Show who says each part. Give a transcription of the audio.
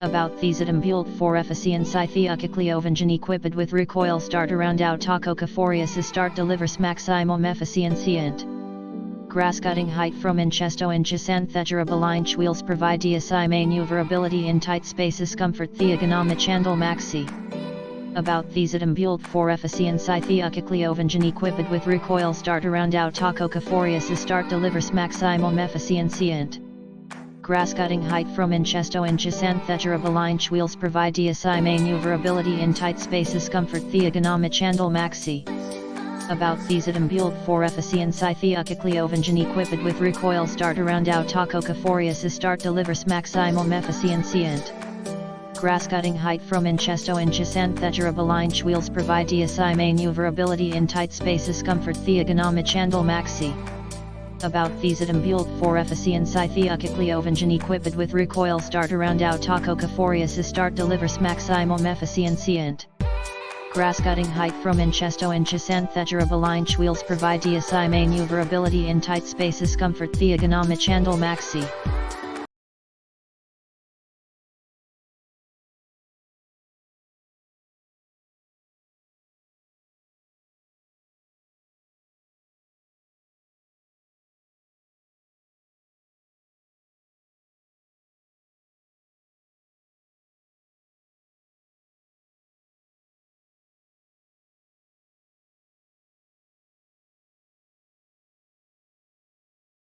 Speaker 1: About these built for efficiency theoically equipped with recoil start around autocoforius start delivers maximum efficiency and grass cutting height from inches to inches and durable inch wheels provide DSI maneuverability in tight spaces comfort the ergonomic handle maxi. About these built for efficiency theoically equipped with recoil start around autocoforius start delivers maximum efficiency and grass cutting height from inches to inches and durable inch wheels provide DSI maneuverability in tight spaces comfort the ergonomic handle maxi. About these built for efficiency theoically equipped with recoil start around autocoforius start delivers maximum efficiency and grass cutting height from inches to inches and durable inch wheels provide DSI maneuverability in tight spaces comfort the ergonomic handle maxi. About these built for efficiency theoically equipped with recoil start around autocoforius start delivers maximum efficiency and grass cutting height from inches to inches and durable inch wheels provide DSI maneuverability in tight spaces comfort the ergonomic handle maxi.